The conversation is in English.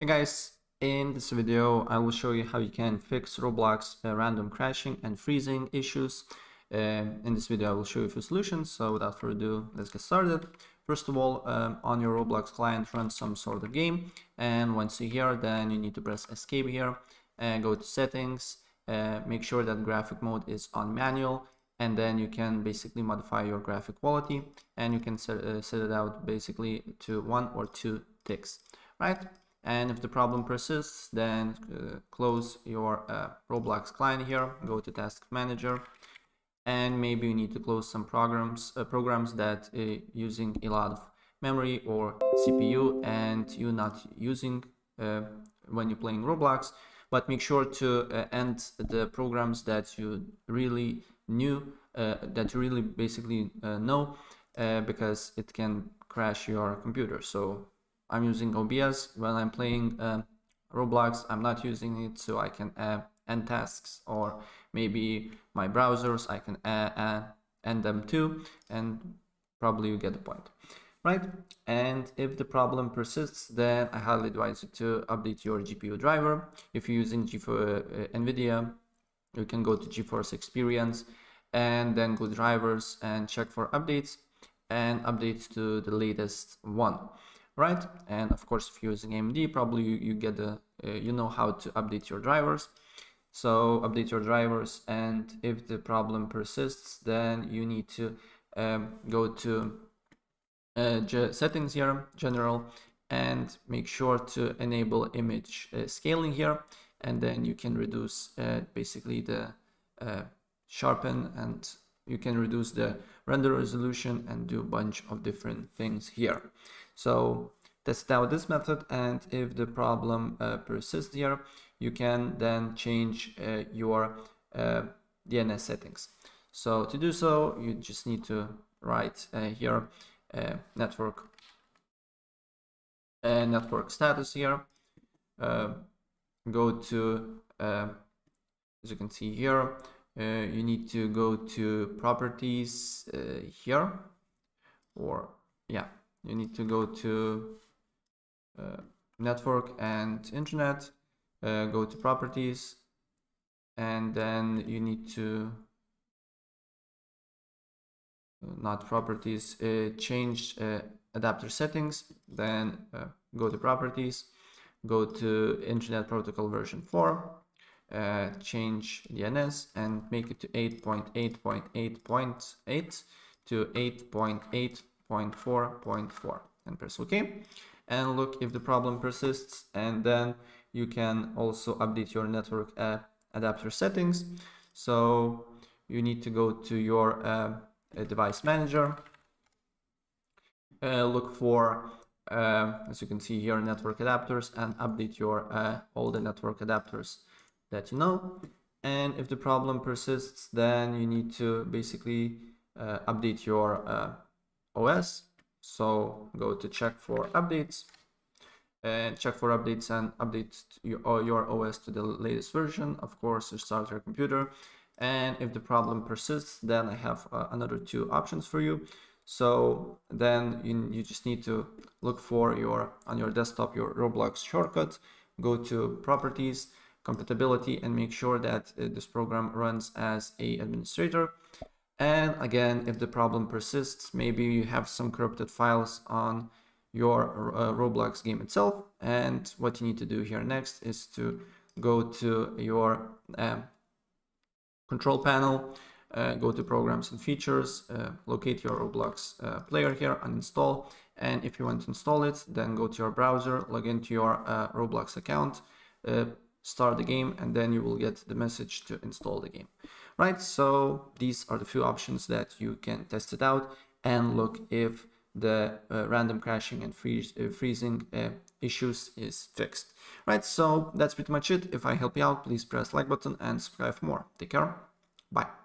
Hey guys, in this video I will show you how you can fix Roblox random crashing and freezing issues. In this video I will show you a few solutions, so without further ado, let's get started. First of all, on your Roblox client run some sort of game, and once you're here, then you need to press escape here and go to settings, make sure that graphic mode is on manual, and then you can basically modify your graphic quality, and you can set it out basically to 1 or 2 ticks, right? And if the problem persists, then close your Roblox client here, go to task manager, and maybe you need to close some programs that using a lot of memory or CPU and you're not using when you're playing Roblox. But make sure to end the programs that you really basically know, because it can crash your computer. So I'm using OBS when I'm playing Roblox. I'm not using it, so I can end tasks, or maybe my browsers I can end them too, and probably you get the point, right? And if the problem persists, then I highly advise you to update your GPU driver. If you're using NVIDIA, you can go to GeForce Experience and then go drivers and check for updates and update to the latest one. Right, and of course if you're using AMD, probably you get the you know how to update your drivers. So update your drivers, and if the problem persists, then you need to go to settings here, general, and make sure to enable image scaling here, and then you can reduce basically the sharpen, and you can reduce the render resolution and do a bunch of different things here. So test out this method, and if the problem persists here, you can then change your DNS settings. So to do so, you just need to write here network status here, go to as you can see here, you need to go to properties here, or yeah, you need to go to network and internet, go to properties, and then you need to not properties, change adapter settings, then go to properties, go to internet protocol version 4, change DNS and make it to 8.8.8.8 to 8.8.4.4 and press OK, and look if the problem persists. And then you can also update your network adapter settings. So you need to go to your device manager, look for as you can see here, network adapters, and update your all the network adapters that you know. And if the problem persists, then you need to basically update your OS. So go to check for updates, and check for updates and update your OS to the latest version. Of course, restart your computer. And if the problem persists, then I have another 2 options for you. So then you just need to look for on your desktop your Roblox shortcut, go to properties, compatibility, and make sure that this program runs as a administrator. And again, if the problem persists, maybe you have some corrupted files on your Roblox game itself, and what you need to do here next is to go to your control panel, go to programs and features, locate your Roblox player here, uninstall, and if you want to install it, then go to your browser, log into your Roblox account, start the game, and then you will get the message to install the game. Right, so these are the few options that you can test it out and look if the random crashing and freezing issues is fixed. Right, so that's pretty much it. If I help you out, please press like button and subscribe for more. Take care. Bye.